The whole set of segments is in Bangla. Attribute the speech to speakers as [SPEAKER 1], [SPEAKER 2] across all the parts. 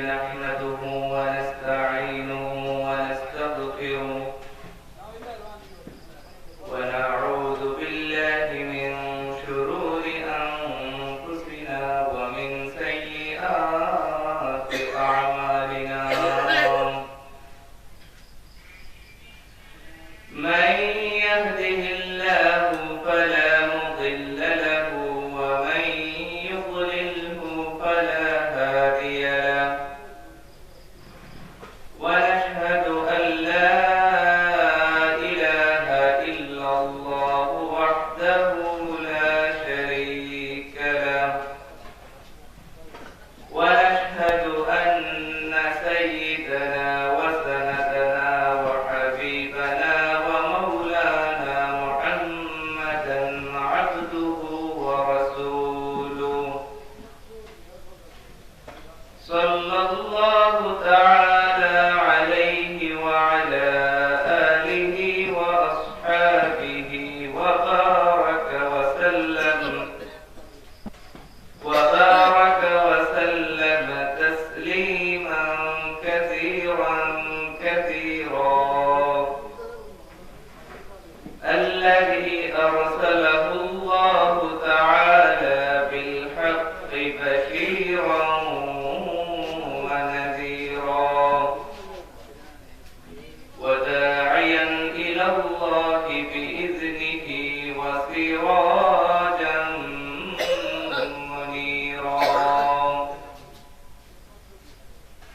[SPEAKER 1] نحمده ونستعينه ونستغفره ونعوذ بالله من شرور أنفسنا ومن سيئات أعمالنا من يهده الله فلا مضل له ومن يضلله فلا هادي له ونشهد أن لا إله إلا الله وحده لا شريك له ونشهد أن سيدنا وسندنا وحبيبنا ومولانا محمدا عبده ورسوله صلى الله تعالى عليه وعلى آله وأصحابه وبارك وسلم تسليما كثيرا الذي أرسله الله تعالى بالحق بشيرا ونذيرا وداعيا إلى الله بإذنه وسراجا منيرا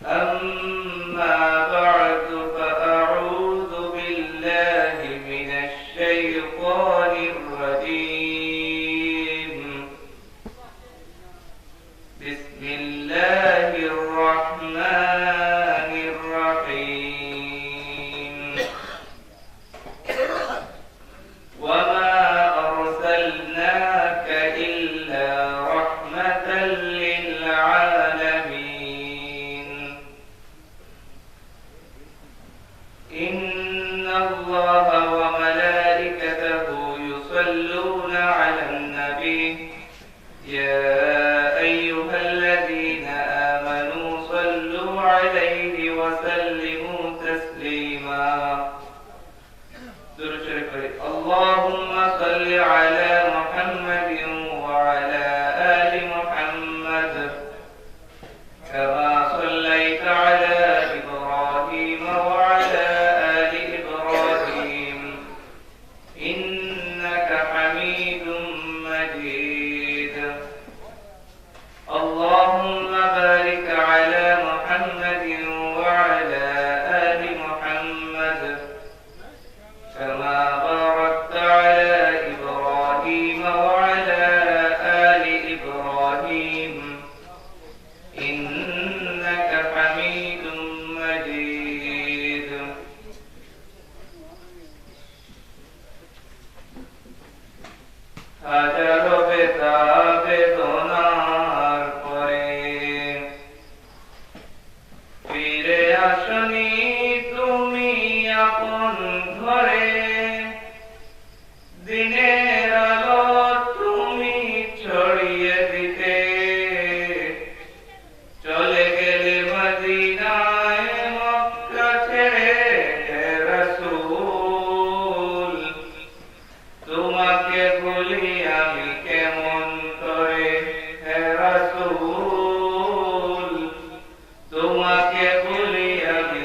[SPEAKER 1] أما بعد فأعوذ بالله من الشيطان الرجيم بسم الله الرحمن الرحيم وما أرسلناك إلا رحمة للعالمين إن الله وملائكته يصلون على النبي يا أيها الذين آمنوا صلوا عليه وسلموا تسليما اللهم صل على محمد وعلى آل محمد كما صليت على إبراهيم وعلى آل إبراهيم إنك حميد مجيد اللهم بارك على محمد وعلى آل محمد كما باركت على إبراهيم وعلى آل إبراهيم إنك حميد مجيد হাজার বেতা বেদনার পরে ফিরে আসনি তুমি আপন ঘরে দিনের আলো তুমি ছড়িয়ে দিতে চলে গেলে মদিনায় মক্কা ছেড়ে হে রাসূল তোমাকে ভুলি আমি কেমন করে হে রাসূল তোমাকে ভুলি আমি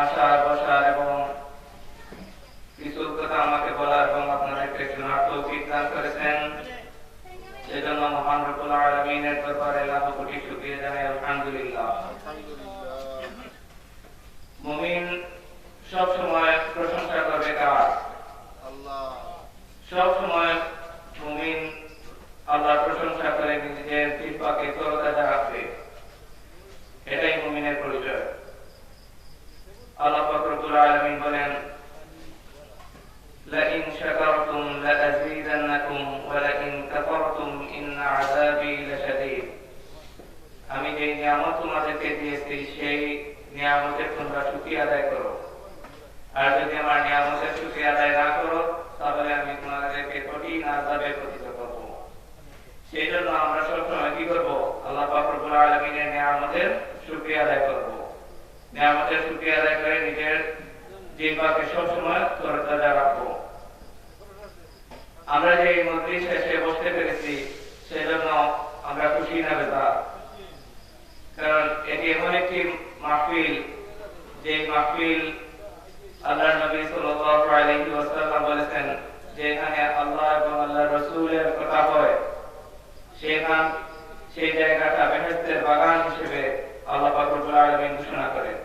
[SPEAKER 1] আসার বসার এবং কিছু কথা আমাকে বলার এবং আপনাদেরকে শোনার তৌফিক দান করেছেন, সেজন্য মহান রব্বুল আলামিনের দরবারে লাখ কোটি শুকরিয়া জানাই। আলহামদুলিল্লাহ। মুমিন সব সময় প্রশংসা করবে কার? আল্লাহ। সব সময় মুমিন আল্লাহর প্রশংসা করে নিজের জিহ্বাকে তরতাজা রাখবে, এটাই মুমিনের পরিচয়। আল্লাহ পাক রব্বুল আলামিন বলেন, লাইন শাকারতুম লাযীদান্নাকুম ওয়া লাইন কাফারতুম ইন্না আযাবি লাশাদীদ। আমি যে নিয়ামত তোমাদেরকে দিয়েছি সেই নিয়ামতের তোমরা শুকরিয়া আদায় করো, আর যদি আমার নিয়ামতের শুকরিয়া আদায় না করো তাহলে আমি তোমাদেরকে কঠিন আযাবে পতিত করব। সেই জন্য আমরা সবসময় কি করব? আল্লাহ পাক রব্বুল আলামিনের নিয়ামতের শুকরিয়া আদায় করব। নিয়ামতের শুকরিয়া আদায় করে নিজের জিহ্বাকে সবসময় তরতাজা রাখবো। আমরা যে মজলিস শেষে বসতে পেরেছি সেজন্য আমরা খুশি না বেজার? কারণ এটি এমন একটি মাহফিল, যে মাহফিল আল্লাহর নবী সাল্লাল্লাহু আলাইহি ওয়াসাল্লাম বলেছেন যে এখানে আল্লাহ এবং আল্লাহর রাসূলের কথা হয়, সেই জায়গাটা বেহেশতের বাগান হিসেবে আল্লাহ পাক রব্বুল আলামিন ঘোষণা করেন।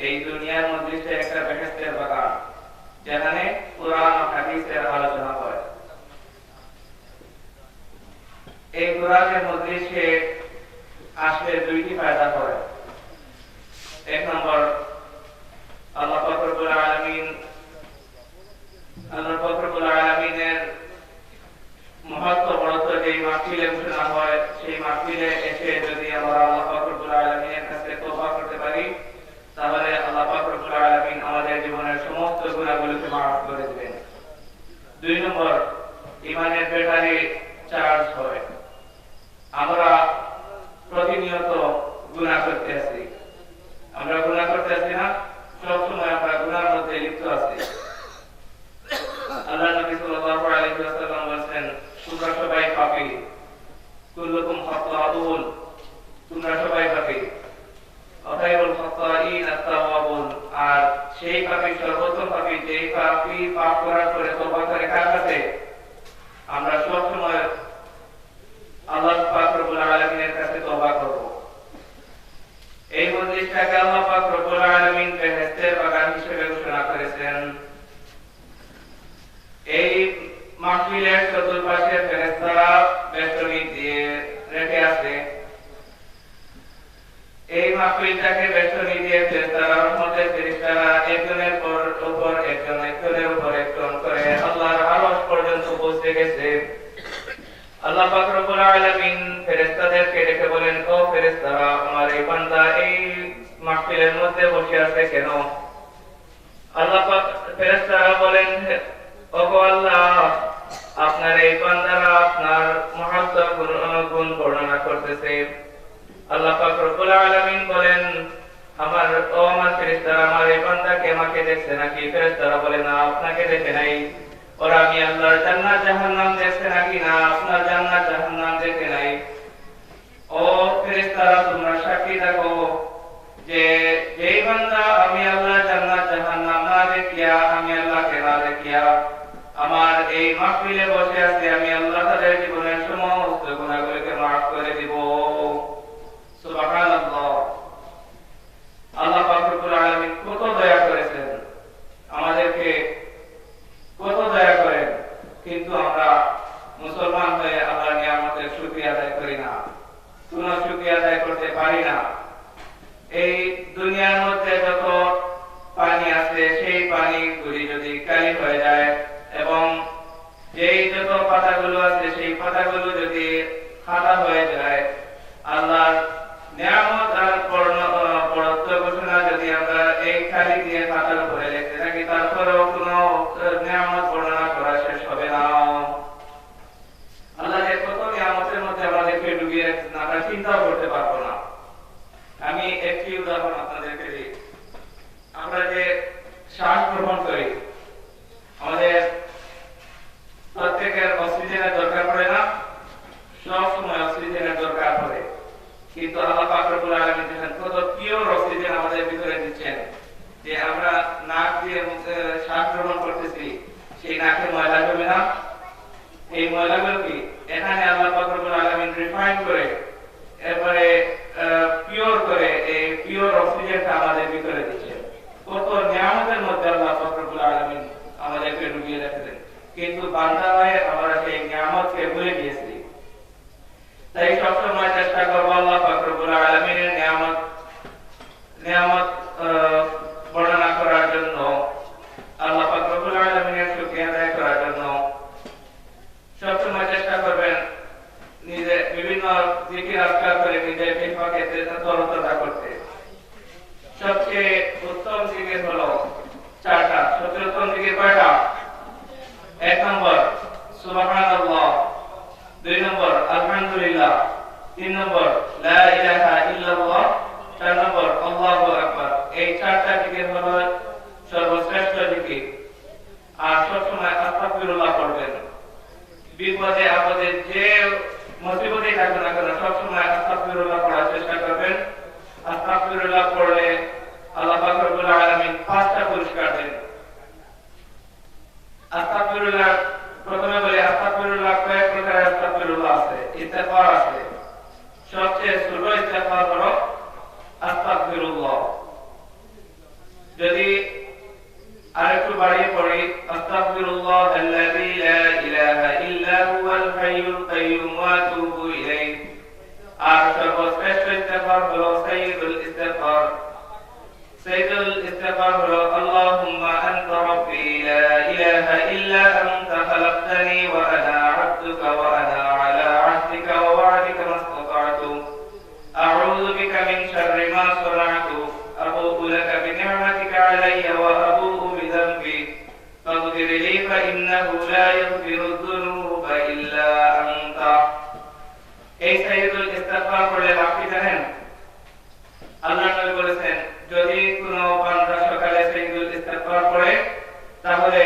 [SPEAKER 1] এই দুনিয়ার মজলিসে একটা বেহেশতের বাগান, যেখানে কোরআন ও হাদিসের আলোচনা হয়। এই কোরআনের মজলিসে আসলে দুইটি ফায়দা হয়। এক নম্বর, আল্লাহ পাক রব্বুল আলামিনের মহত্ব বড়ত্ব যেই মাহফিলে ঘোষণা হয়, সেই মাহফিলে এসে যদি আমরা আল্লাহ পাক রব্বুল আলামিনের কাছে তওবা করতে পারি তাহলে আল্লাহ পাক রব্বুল আলামিন আমাদের জীবনের সমস্ত গুনাহগুলোকে মাফ করে দিবেন। দুই নম্বর, ঈমানের ব্যাটারি চার্জ হয়। আমরা প্রতিনিয়ত গুনাহ করতে আছি, আমরা গুনাহ করতে আছি না? সব সময় আমরা গুনাহর মধ্যে লিপ্ত আছি। আল্লাহ নবী সাল্লাল্লাহু আলাইহি ওয়াসাল্লাম বলেন, তোমরা সবাই পাপী, কুল্লুকুম খাত্তাউন, তোমরা সবাই পাপী, খায়রুল খাত্তাইন আত-তাওয়াবুন। আর সেই পাপী সর্বোত্তম পাপী, যেই পাপী পাপ করার পরে তওবা করে কার কাছে? আমরা সব সময় আল্লাহ পাক রব্বুল আলামিনের কাছে তওবা করব। এই মজলিসটাকে আল্লাহ পাক রব্বুল আলামিন বেহেশতের বাগান হিসেবে ঘোষণা করেছেন। এই মাহফিলের চতুর্পাশে ফেরেশতারা বেষ্টনী দিয়ে রেখে আছে। এই মাহফিলটাকে বেষ্টনী দিয়ে ফেরেশতারা, রহমতের ফেরেশতারা একজনের উপর একজন, একজনের উপর একজন করে আল্লাহর আরশ পর্যন্ত পৌঁছে গেছে। আল্লাহ পাক রব্বুল আলামিন ফেরেশতাদেরকে ডেকে বলেন, ও ফেরেশতারা, আমার এই বান্দা এই মাহফিলের মধ্যে বসে আছে কেন? আল্লাহ পাক, ফেরেশতারা বলেন, ওগো আল্লাহ, আপনার এই বান্দারা আপনার মহত্ব গুণ বর্ণনা করতেছে। আল্লাহ পাক রব্বুল আলামিন বলেন, আমার ফেরেশতারা, আমার এই বান্দাকে আমাকে দেখছে নাকি? ফেরেশতারা বলে, না, আপনাকে দেখে নাই। ওরা আমি আল্লাহর জান্নাত জাহান্নাম দেখছে নাকি? না, আপনার জান্নাত জাহান্নাম দেখে নাই। ও ফেরেশতারা, তোমরা সাক্ষী থাকো যে যেই বান্দা আমি আল্লাহর জান্নাত জাহান্নাম না দেখিয়া, আমি আল্লাহকে না দেখিয়া আমার এই মাহফিলে বসে আছে, আমি আল্লাহ তাদের জীবনের সমস্ত গুনাহগুলোকে মাফ করে দিব। সুবহানাল্লাহ। আল্লাহ পাক রব্বুল আলামিন কত দয়া করেছেন আমাদেরকে, কত দয়া করেন, কিন্তু আমরা মুসলমান হয়ে আল্লাহর নিয়ামতের শুকরিয়া আদায় করি না, কোনো শুকরিয়া আদায় করতে পারি না। এই দুনিয়ার মধ্যে যত পানি আছে সেই পানিগুলি যদি কালি হয়ে যায় এবং যেই যত পাতাগুলো আছে সেই পাতাগুলো যদি খাড়া হয়ে যায়, আল্লাহর নিয়ামত আর বড়ত্ব ঘোষণা যদি আমরা এই খালি দিয়ে খাতার উপরে লিখতে থাকি, তারপরেও কোনো নিয়ামত বর্ণনা করা শেষ হবে না। আল্লাহ যে কত নিয়ামতের মধ্যে আমাদেরকে ডুবিয়ে রেখেছেন আমরা চিন্তাও করতে পারবো না। আমি একটি উদাহরণ আপনাদেরকে দিই। আমরা যে শ্বাস গ্রহণ করি, আমাদের প্রত্যেকের অক্সিজেনের দরকার পড়ে না? সব সময় অক্সিজেনের দরকার পড়ে, কিন্তু আল্লাহ পাক রব্বুল আলামিন দেখেন কত পিওর অক্সিজেন আমাদের ভিতরে দিচ্ছেন, যে চারটা জিকির হলো সর্বশ্রেষ্ঠ জিকির। আর সবসময় আস্তাগফিরুল্লাহ পড়বেন। বিপদে আপদে যে মুসিবতে থাকুন না কেন সবসময় আস্তাগফিরুল্লাহ পড়ার চেষ্টা করবেন। আস্তাগফিরুল্লাহ পড়লে আল্লাহ পাক রব্বুল আলামিন 5টা পুরস্কার দেন। আস্তাগফিরুল্লাহ প্রথমে বলি আস্তাগফিরুল্লাহ কয়েক প্রকারের আস্তাগফিরুল্লাহ আছে, ইস্তেগফার আছে। সবচেয়ে ছোট ইস্তেগফার হলো আস্তাগফিরুল্লাহ। যদি আরেকটু বাড়িয়ে পড়ি আস্তাগফিরুল্লাহ আল্লাযী লা ইলাহা ইল্লা হুয়াল হাইয়ুল কাইয়্যুম ওয়া আতুবু ইলাইহি। আর সর্বশ্রেষ্ঠ ইস্তেগফার হলো সাইয়্যিদুল ইস্তেগফার। সাইয়্যিদুল ইস্তেগফার হলো আল্লাহুম্মা আনতা রাব্বী লা ইলাহা ইল্লা আনতা খালাকতানি ওয়া আনা আবদুকা ওয়া আনা আলা আহদিকা ওয়া ওয়া'দিকা মাসতাতা'তু আউযু বিকা মিন শাররি মা সানা'তু আবুউ লাকা বিনি'মাতিকা আলাইয়া ওয়া আবুউ বিযানবি ফাগফির লি ফাইন্নাহু লা ইয়াগফিরুয যুনুবা ইল্লা আনতা। এই সাইয়্যিদুল ইস্তেগফার পড়লে লাভ কি জানেন? আল্লাহর নবী বলেছেন যদি কোনো বান্দা সকালে সাইয়্যিদুল ইস্তেগফার পড়ে তাহলে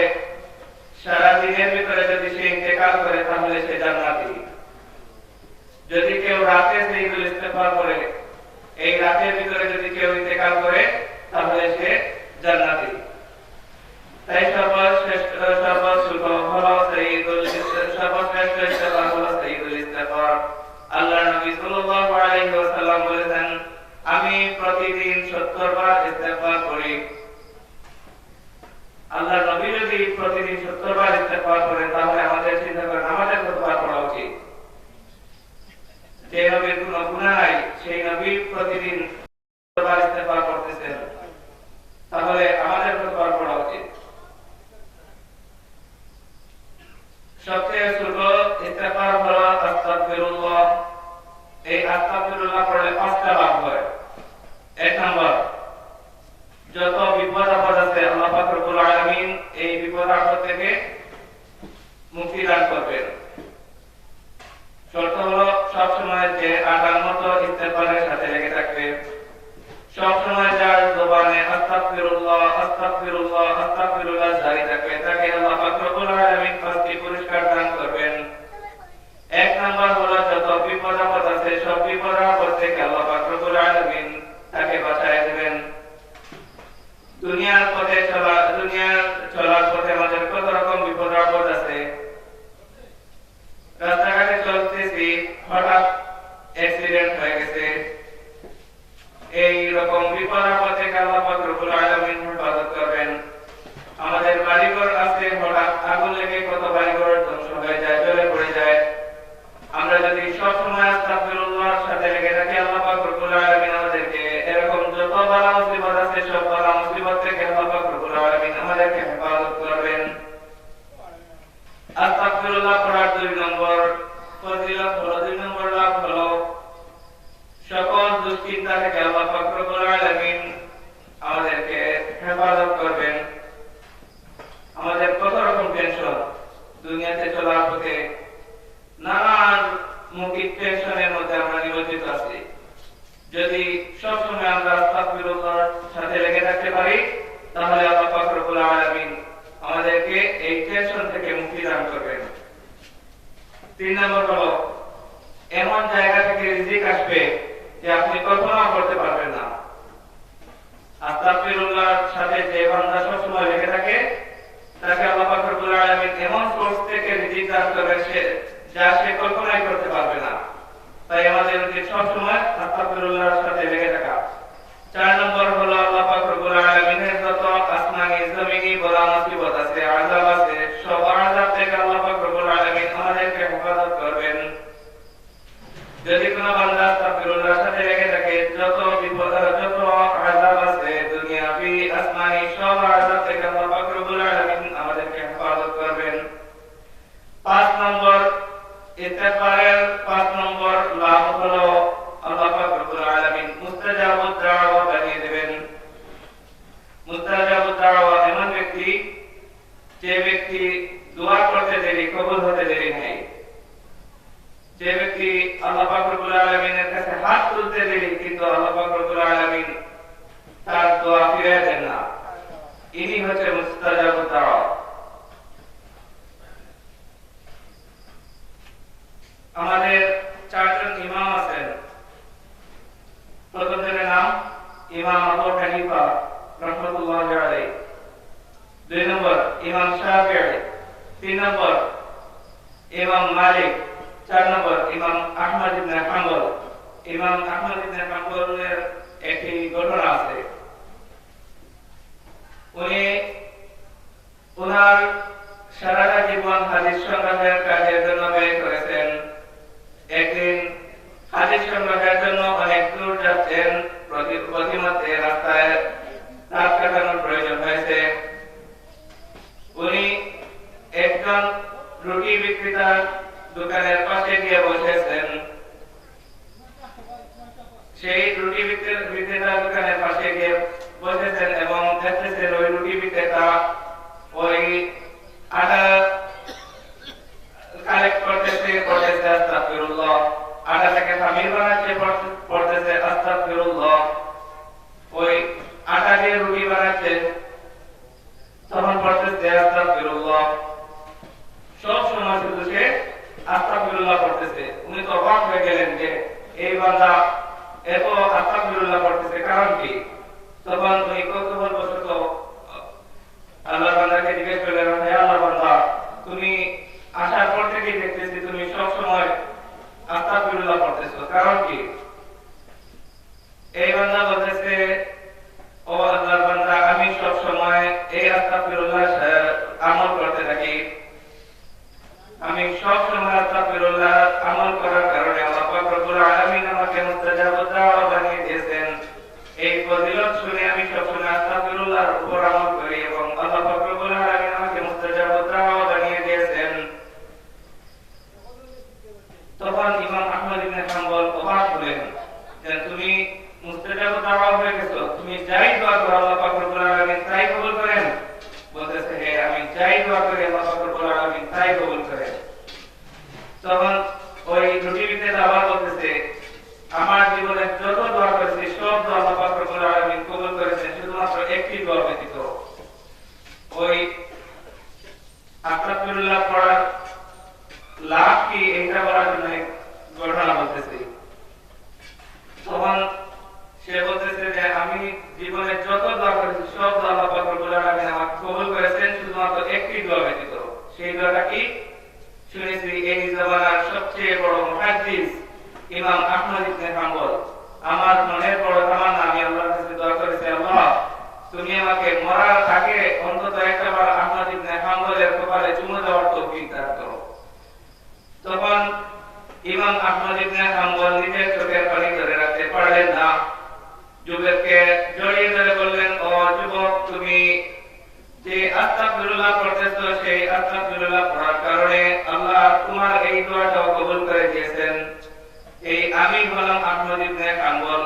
[SPEAKER 1] সারা দিনের ভিতরে যদি সে ইন্তেকাল করে তাহলে সে জান্নাতি। যদি কেউ রাতে সাইয়্যিদুল ইস্তেগফার পড়ে এই রাতের ভিতরে যদি কেউ ইন্তেকাল করে তাহলে সে জান্নাতি। তাই সর্বশ্রেষ্ঠ হলো সাইয়্যিদুল সর্বশ্রেষ্ঠ ইস্তেগফার হলো সাইয়্যিদুল ইস্তেগফার। আল্লাহর নবী সাল্লাল্লাহু আলাইহি ওয়াসাল্লাম বলেছেন আমি প্রতিদিন 70 বার ইস্তেগফার করি। আল্লাহর নবী যদি প্রতিদিন 70 বার ইস্তেগফার করেন তাহলে আমাদের চিন্তা করেন আমাদের কতবার পড়া উচিত। যে নবীর কোনো গুনাহ নাই সেই নবী প্রতিদিন 70 বার ইস্তেগফার করতেছেন তাহলে আমাদের কতবার পড়া উচিত। সবচেয়ে ছোট ইস্তেগফার হলো আস্তাগফিরুল্লাহ। এই আস্তাগফিরুল্লাহ পড়লে 5টা লাভ হয়। 1 নাম্বার যত বিপদ আপদ আছে আল্লাহ পাক রব্বুল আলামিন এই বিপদ আপদ থেকে মুক্তি দান করবেন। শর্ত হলো সব সময় যে আটার মতো ইস্তেগফারের সাথে লেগে থাকবে। সব সময় যার জবানে আস্তাগফিরুল্লাহ আস্তাগফিরুল্লাহ আস্তাগফিরুল্লাহ জারি থাকবে তাকে আল্লাহ পাক রব্বুল আলামিন 5টি পুরস্কার দান করবেন। 1 নাম্বার হলো যত বিপদ আপদ আছে সব বিপদ আপদ থেকে আল্লাহ পাক রব্বুল আলামিন তাকে বাঁচায় দিবেন। দুনিয়ার চলার পথে আমাদের কত রকম বিপদ আপদ আছে। রাস্তাঘাটে চলতেছি হঠাৎ অ্যাক্সিডেন্ট হয়ে গেছে। এই রকম বিপদ আপদ থেকে আল্লাহ পাক রব্বুল আলামিন হেফাজত করবেন। আমাদের বাড়িঘর আছে হঠাৎ আগুন লেগে কত বাড়িঘর ধ্বংস হয়ে যায় জ্বলে পড়ে যায়। আমরা যদি সব সময় আস্তাগফিরুল্লাহর সাথে লেগে থাকি আল্লাহ পাক রব্বুল আলামিন আমাদেরকে এরকম যত বালা মুসিবত আছে সব বালা মুসিবত থেকে আল্লাহ পাক রব্বুল আলামিন আমাদেরকে হেফাজত করবেন। আস্তাগফিরুল্লাহ পড়ার 2 নম্বর ফজিলত হলো 2 নম্বর লাভ হলো সকল দুশ্চিন্তা থেকে আল্লাহ পাক রব্বুল আলামিন আমাদেরকে হেফাজত করবেন। আমাদের কত রকম টেনশন দুনিয়াতে চলার পথে নানান মুখী টেনশনের মধ্যে আমরা নিমজ্জিত আছি। যদি সব সময় আমরা আস্তাগফিরুল্লাহর সাথে লেগে থাকতে পারি তাহলে আল্লাহ পাক রব্বুল আলামিন আমাদেরকে এই টেনশন থেকে মুক্তি দান করবেন। 3 নম্বর হলো এমন জায়গা থেকে রিজিক আসবে যে আপনি কল্পনা করতে পারবেন না। আস্তাগফিরুল্লাহর সাথে যে বান্দা সব সময় লেগে থাকে তাকে আল্লাহ পাক রব্বুল আলামিন এমন সোর্স থেকে রিজিক দান করবেন যা সে কল্পনাই করতে পারবে না। তাই আমাদের উচিত সব সময় আস্তাগফিরুল্লাহর সাথে লেগে থাকা। 4 নম্বর হলো আল্লাহ পাক রব্বুল আলামিনের যত আসমানি জমিনি বলা মুসিবত আছে আযাব আছে সব আযাব থেকে আল্লাহ পাক রব্বুল আলামিন আমাদেরকে হেফাজত করবেন। যদি কোনো বান্দা আস্তাগফিরুল্লাহর সাথে লেগে থাকে যত বিপদ যত আযাব আছে দুনিয়াবি আসমানি সব আযাব থেকে আল্লাহ পাক রব্বুল আলামিন আমাদেরকে হেফাজত করবেন। 5 নম্বর ইস্তেগফারের 5 নম্বর লাভ হলো আল্লাহ পাক রব্বুল আলামিন মুস্তাজাবুদ দাওয়া বানিয়ে দিবেন। মুস্তাজাবুদ দাওয়া এমন ব্যক্তি যে ব্যক্তি দোয়া করতে দেরি কবুল হতে দেরি নেই। যে ব্যক্তি আল্লাহ পাক রব্বুল আলামিনের কাছে হাত তুলতে দেরি কিন্তু আল্লাহ পাক রব্বুল আলামিন তার দোয়া ফিরিয়ে দেন না। ইনি হচ্ছে মুস্তাজাবুদ দাওয়া। আমাদের চারজন ইমাম আছেন। প্রথম জনের নাম ইমাম আবু হানিফা রাহমাতুল্লাহি আলাইহি, 2 নম্বর ইমাম শাফিঈ, 3 নম্বর ইমাম মালিক, 4 নম্বর ইমাম আহমদ ইবনে হাম্বল। ইমাম আহমদ ইবনে হাম্বলের একটি ঘটনা আছে। উনি ওনার সারাটা জীবন হাদিস সংগ্রহের কাজের জন্য ব্যয় করেছেন। একদিন হাদিস সংগ্রহের জন্য অনেক দূর যাচ্ছেন। প্রতিমধ্যে রাস্তায় রাত কাটানোর প্রয়োজন হয়েছে। উনি একজন রুটি বিক্রেতার দোকানের পাশে গিয়ে বসেছেন। সেই রুটি বিক্রেতার দোকানের পাশে গিয়ে বসেছেন এবং দেখতেছেন ওই রুটি বিক্রেতা ওই আটা কালেক্ট করতেছে আস্তাগফিরুল্লাহ, আটা থেকে খামির বানাচ্ছে পড়তেছে আস্তাগফিরুল্লাহ, ওই আটা দিয়ে রুটি বানাচ্ছে তখন পড়তেছে আস্তাগফিরুল্লাহ। সব সময় শুধু সে আস্তাগফিরুল্লাহ পড়তেছে। উনি তো অবাক হয়ে গেলেন যে এই বান্দা এত আস্তাগফিরুল্লাহ পড়তেছে, কারণ কি? তখন উনি কৌতূহলবশত আল্লাহর বান্দাকে জিজ্ঞেস করলেন, হে আল্লাহর বান্দা, তুমি আসার পর থেকেই দেখতেছি তুমি সব সময় আস্তাগফিরুল্লাহ পড়তেছো, কারণ কি? এই বান্দা বলতেছে, ও আল্লাহর বান্দা, আমি সব সময় এই আস্তাগফিরুল্লাহ আমল করতে থাকি। আমি সব সময় আস্তাগফিরুল্লাহ আমল করার কারণে আল্লাহ পাক রব্বুল আলামিন আমাকে মুস্তাজাবুদ দাওয়া বানিয়ে দিয়েছেন। এই ফজিলত শুনে আমি সব সময় আস্তাগফিরুল্লাহর উপর আমল করি এবং আল্লাহ পাক রব্বুল আলামিন আমাকে মুস্তাজাবুদ দাওয়া বানিয়ে দিয়েছেন। তখন ইমাম আহমদ ইবনে হাম্বল অবাক হলেন যে তুমি মুস্তাজাবুদ দাওয়া হয়ে গেছো, তুমি যাই দোয়া করো আল্লাহ পাক রব্বুল আলামিন তাই কবুল করেন। বলতেছে, হ্যাঁ, আমি যাই দোয়া করি আল্লাহ পাক রব্বুল আলামিন তাই কবুল করেন। তখন ওই রুটি বিক্রেতা আবার বলতেছে, আমার জীবনে যত দোয়া করেছি সব দোয়া আল্লাহ পাক রব্বুল আলামিন কবুল করেছেন, শুধুমাত্র একটি দোয়া ব্যতীত। ওই আস্তাগফিরুল্লাহ পড়ার লাভ কি এটা বলার জন্য ঘটনা বলতেছি। তখন সে বলতেছে যে আমি জীবনে যত দোয়া করেছি সব দোয়া আল্লাহ পাক রব্বুল আলামিন আমাকে কবুল করেছেন, শুধুমাত্র একটি দোয়া ব্যতীত। সেই দোয়াটা কি? শুনেছি এই জামানার সবচেয়ে বড় মুহাদ্দিস ইমাম আহমদ ইবনে হাম্বল, আমার মনের বড় তামান্না, আমি আল্লাহর কাছে দোয়া করেছি, আল্লাহ তুমি আমাকে মরার আগে অন্তত একবার আহমদ ইবনে হাম্বলের কপালে চুমু দেওয়ার তৌফিক দান করো। তখন ইমাম আহমদ ইবনে হাম্বল নিজের চোখের পানি ধরে রাখতে পারলেন না। যুবককে জড়িয়ে ধরে বললেন, ও যুবক, তুমি যে আস্তাগফিরুল্লাহ পড়তেছো সেই আস্তাগফিরুল্লাহ পড়ার কারণে আল্লাহ তোমার এই দোয়াটাও কবুল করে দিয়েছেন। এই আমি হলাম আহমদ ইবনে হাম্বল।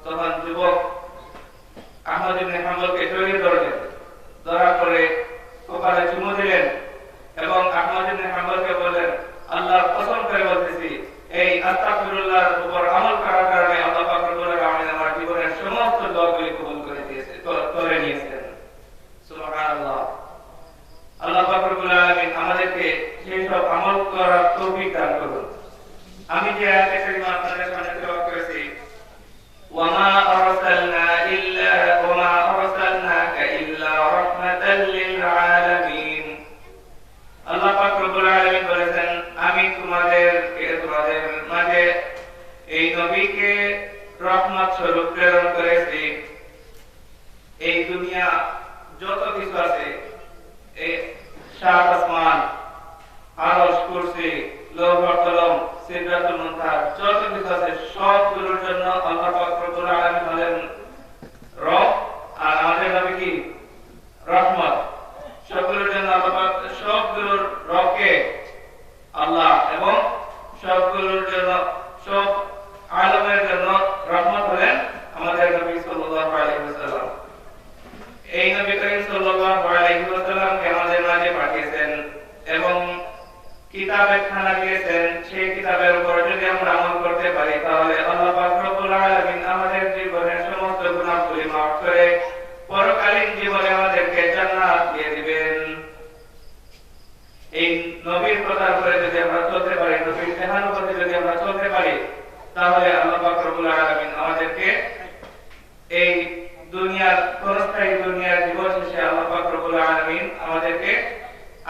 [SPEAKER 1] তখন যুবক আহমদ ইবনে হাম্বলকে জড়িয়ে ধরলেন, ধরার পরে কপালে চুমু দিলেন এবং আহমদ ইবনে হাম্বলকে বললেন, আল্লাহর কসম করে বলতেছি, এই আস্তাগফিরুল্লাহর উপর আমল করার কারণে আল্লাহ পাক রব্বুল আলামিন আমার জীবনের সমস্ত দোয়াগুলি কবুল করে দিয়েছেন, করে নিয়েছেন। সুবহানাল্লাহ। আল্লাহ পাক রব্বুল আলামিন আমাদেরকে সেই সব আমল করার তৌফিক দান করুন। আমি যে আয়াতে কারিমা আপনাদের সামনে তেলাওয়াত করেছি, ওয়ামা আরসালনা আরসালনাকা ইল্লা রাহমাতাল লিল আলামিন। আল্লাহ পাক রব্বুল আলামিন বলেছেন, আমি তোমাদের মাঝে এই নবীকে রহমত স্বরূপ প্রেরণ করেছি। এই দুনিয়া যত কিছু আছে, এই সাত আসমান, আরশ, কুরসি, লৌহ কলম, সিদরাতুল মুনতাহা, যত কিছু আছে সবগুলোর জন্য আল্লাহ পাক রব্বুল আলামিন হলেন রব, আর আমাদের নবী কি? রহমত। সবগুলোর জন্য আল্লাহ পাক, সবগুলোর রবকে আল্লাহ এবং সবগুলোর জন্য, সব আলমের জন্য রহমত হলেন আমাদের নবী সাল্লাল্লাহু আলাইহি ওয়াসাল্লাম। এই নবী করিম সাল্লাল্লাহু আলাইহি ওয়াসাল্লামকে আমাদের মাঝে পাঠিয়েছেন এবং কিতাবে খানা দিয়েছেন। সেই কিতাবের উপর যদি আমরা আমল করতে পারি তাহলে আল্লাহ পাক রব্বুল আলামিন আমাদের জীবনের সমস্ত গুনাহগুলি মাফ করে পরকালীন জীবনে আমাদেরকে জান্নাত দিয়ে দিবেন। এই নবীর কথার উপরে যদি আমরা চলতে পারি, নবীর দেহানুপাতে যদি আমরা চলতে পারি, তাহলে আল্লাহ পাক রব্বুল আলামিন আমাদেরকে এই দুনিয়ার ক্ষণস্থায়ী দুনিয়ার জীবন শেষে আল্লাহ পাক রব্বুল আলামিন আমাদেরকে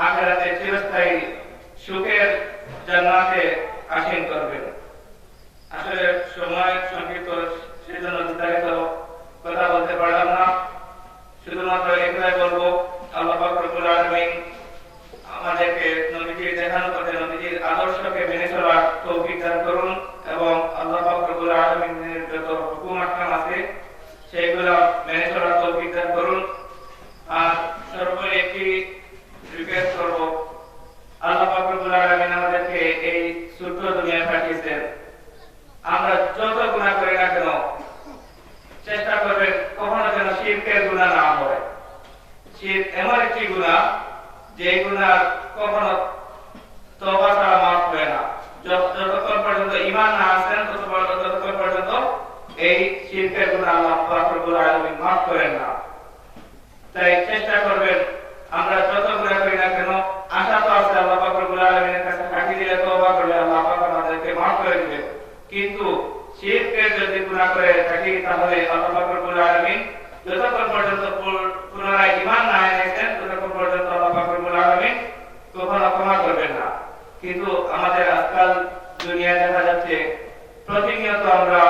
[SPEAKER 1] আখিরাতে চিরস্থায়ী সুখের জান্নাতে আসীন করবেন। আসলে সময় সংক্ষিপ্ত, সেজন্য বিস্তারিত কথা বলতে পারলাম না। শুধুমাত্র একটাই বলবো, আল্লাহ পাক রব্বুল আলামিন আমাদেরকে নবীজির দেখানো পথে নবীজির আদর্শকে মেনে চলার তৌফিক দান করুন এবং আল্লাহ পাক রব্বুল আলামিনের যত হুকুম আহকাম আছে সেগুলো মেনে চলার তৌফিক দান করুন। আর সর্বোপরি একটি রিকোয়েস্ট করব, আল্লাহ পাক রব্বুল আলামিন আমাদেরকে এই ছোট্ট দুনিয়ায় পাঠিয়েছেন। আমরা যত গুনাহ করি না কেন চেষ্টা করবেন কখনো যেন শিরকের গুনাহ না হয়। শিরক এমন একটি গুনাহ যে গুনাহ কখনো তওবা ছাড়া মাফ হয় না। যতক্ষণ পর্যন্ত ঈমান না আসে ততক্ষণ পর্যন্ত এই শিরকের গুনাহ আল্লাহ পাক রব্বুল আলামিন মাফ করেন না। তাই চেষ্টা করবেন আমরা যত গুনাহ করি না কেন, আশা তো আছে আল্লাহ পাক রব্বুল আলামিনের কাছে ফাঁকি দিলে তওবা করলে আল্লাহ পাক আমাদেরকে মাফ করে দিবেন। কিন্তু শিরকের যদি গুনাহ করে থাকি তাহলে আল্লাহ পাক রব্বুল আলামিন যতক্ষণ পর্যন্ত পুনরায় ঈমান না এনেছেন ততক্ষণ পর্যন্ত আল্লাহ পাক রব্বুল আলামিন কখনো ক্ষমা করবেন না। কিন্তু আমাদের আজকাল দুনিয়ায় দেখা যাচ্ছে প্রতিনিয়ত আমরা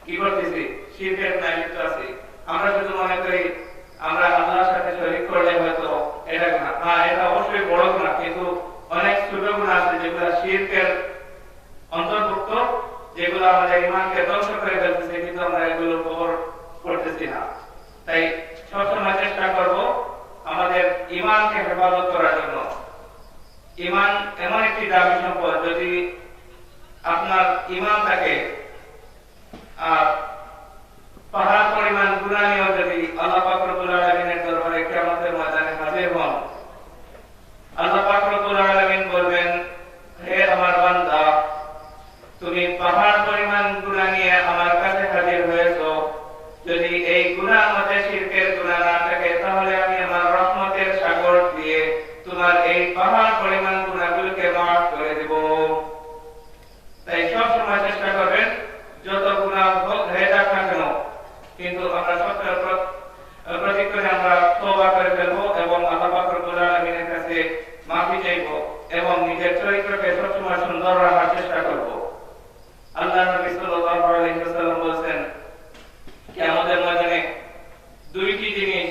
[SPEAKER 1] কি করতেছি, শিরকের গুনাহে লিপ্ত আছি। আমরা শুধু মনে করি আমরা আল্লাহর সাথে শরীক করলে হয়তো এটা গুনাহ। হ্যাঁ, এটা অবশ্যই বড় গুনাহ, কিন্তু অনেক ছোট গুনাহ আছে যেগুলো শিরকের অন্তর্ভুক্ত, যেগুলো আমাদের ঈমানকে ধ্বংস করে ফেলতেছে, কিন্তু আমরা এগুলো কবর করতেছি না। তাই সবসময় চেষ্টা করব আমাদের ঈমানকে হেফাজত করার জন্য। ঈমান এমন একটি দামি সম্পদ, যদি আপনার ঈমান থাকে আর পাহাড় পরিমাণ গুনাহ নিয়েও যদি আল্লাহ পাক রব্বুল আলামিনের দরবারে কিয়ামতের ময়দানে হাজির হন, আল্লাহ পাক রব্বুল আলামিন বলবেন, হে আমার বান্দা, তুমি পাহাড় পরিমাণ গুনাহ নিয়ে আমার কাছে হাজির হয়েছো। যদি এই গুনাহর মধ্যে শিরকের গুনাহ না থাকে তাহলে আমি আমার রহমতের সাগর দিয়ে তোমার এই পাহাড় পরিমাণ গুনাহগুলোকে মাফ করে দেব। তাই সব সময় চেষ্টা করবেন যত গুনাহ হয়ে যাক না কেন, কিন্তু আমরা প্রতিক্ষণে আমরা তওবা করে ফেলবো এবং আল্লাহ পাক রব্বুল আলামিনের কাছে মাফি চাইবো এবং নিজের চরিত্রকে সবসময় সুন্দর রাখার চেষ্টা করব। আল্লাহ নবী সাল্লাল্লাহু আলাইহি ওয়াসাল্লাম বলেছেন, কিয়ামতের ময়দানে দুইটি জিনিস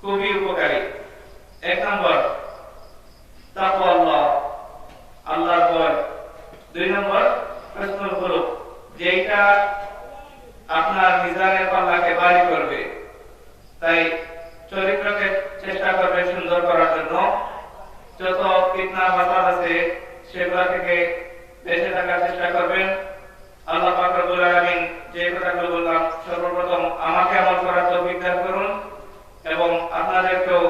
[SPEAKER 1] খুবই উপকারী। এক নম্বর তাকওয়াল্লাহ, আল্লাহর ভয়। দুই নম্বর হুসনুল খুলুক, যেটা আপনার মিজানের পাল্লাকে ভারী করবে। তাই চরিত্রকে চেষ্টা করবেন সুন্দর করার জন্য। যত ফিতনা ফাসাদ আছে সেগুলো থেকে বেঁচে থাকার চেষ্টা করবেন। আল্লাহ পাক রব্বুল আলামিন যে কথাগুলো বললাম সর্বপ্রথম আমাকে আমল করার তৌফিক দান করুন এবং আপনাদেরকেও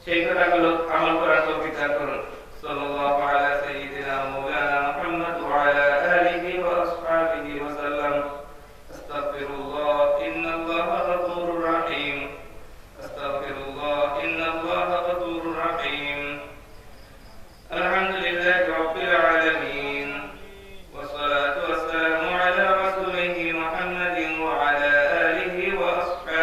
[SPEAKER 1] সেই কথাগুলো আমল করার তৌফিক দান করুন। সাল্লাল্লাহু আলা সাইয়্যিদিনা মাওলানা মুহাম্মদ ওয়া আলা আলিহি ওয়া আসহাবিহি ওয়া সাল্লাম। আস্তাগফিরুল্লাহ ইন্নাল্লাহা গফুরুর রহিম। আস্তাগফিরুল্লাহ ইন্নাল্লাহা গফুরুর রহিম। আলহামদুলিল্লাহি রাব্বিল আলামিন। والصلاة والسلام على رسوله محمد وعلى آله وأصحابه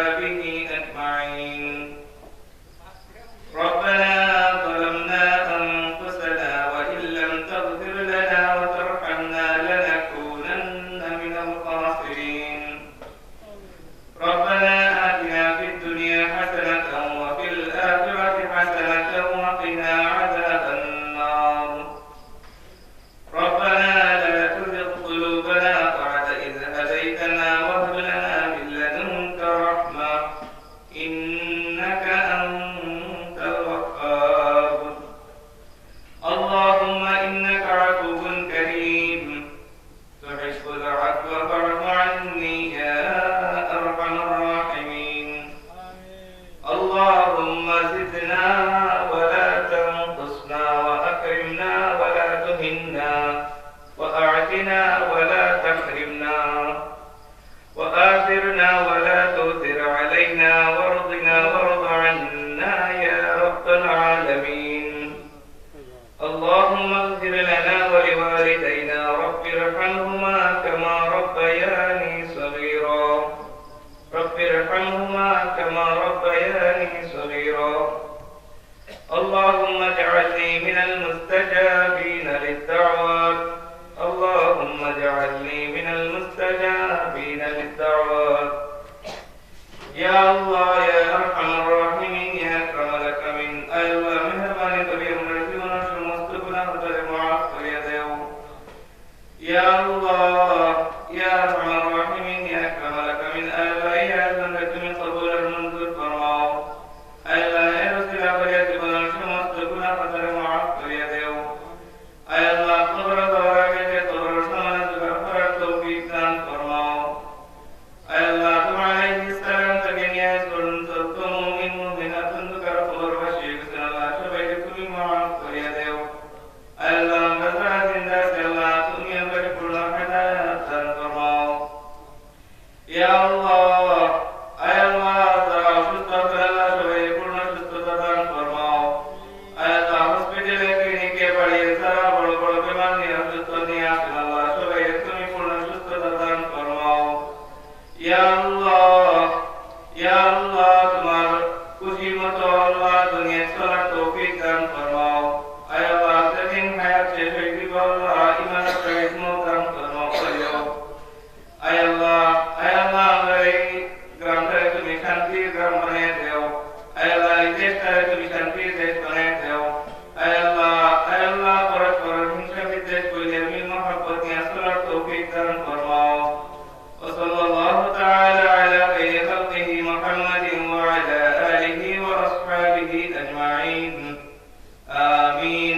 [SPEAKER 1] علينا وارض عنا يا رب العالمين. اللهم اغفر لنا ولوالدينا رب ارحمهما كما ربياني صغيرا اللهم اجعلني من المستجابين للدعوات يا الله يا أرحم الراحمين يا أكرم لك من الله مهرباني করি আমরা জীবনের সমস্ত গুনাহ থেকে মাফ করে দাও يا الله يا أرحم الراحمين يا أكرم لك من الله يا الله তুমি কবুল মঞ্জুর ফরমাও আল্লাহ এর ওসিলা করে জীবনের সমস্ত গুনাহ থেকে মাফ করে দাও আল্লাহ কবর দেওয়ার আগে কবর সমাজ করার তৌফিক দান ফরমাও আল্লাহ তোমার আলাইহিস সালাম থেকে নিয়ে পর্যন্ত কোন মুমিন মুমিনাত কবর কবরবাসী আল্লাহ সবাইকে তুমি মাফ করে দাও আল্লাহ আমরা জিন্দা আল্লাহ তুমি আমাদের পূর্ণ হেদায়েত দান ফরমাও ইয়া আল্লাহ আল্লাহ যারা অসুস্থ আল্লাহ সবাইকে পূর্ণ সুস্থতা দান ফরমাও আল্লাহ হসপিটালে ক্লিনিকে বাড়ি যারা বড় বড় বিমার নিয়ে অসুস্থ নিয়ে আসেন আল্লাহ সবাইকে তুমি পূর্ণ সুস্থতা দান ফরমাও ইয়া আল্লাহ তোমার খুশি মতো আল্লাহ দুনিয়া চলার তৌফিক দান ফরমাও আল্লাহ যেদিন হায়াত শেষ হয়ে গেল আল্লাহ ঈমান সহিত মওত দান ফরমাও আল্লাহ আমরা এই গ্রামটাকে তুমি শান্তির গ্রাম বানিয়ে দাও আল্লাহ এই দেশটাকে তুমি শান্তির দেশ বানিয়ে দাও আল্লাহ পরস্পর হিংসা বিদ্বেষ কইলে মিল মহব্বত নিয়ে চলার তৌফিক দান ফরমাও وصلى الله تعالى على خير خلقه محمد وعلى آله وأصحابه أجمعين آمين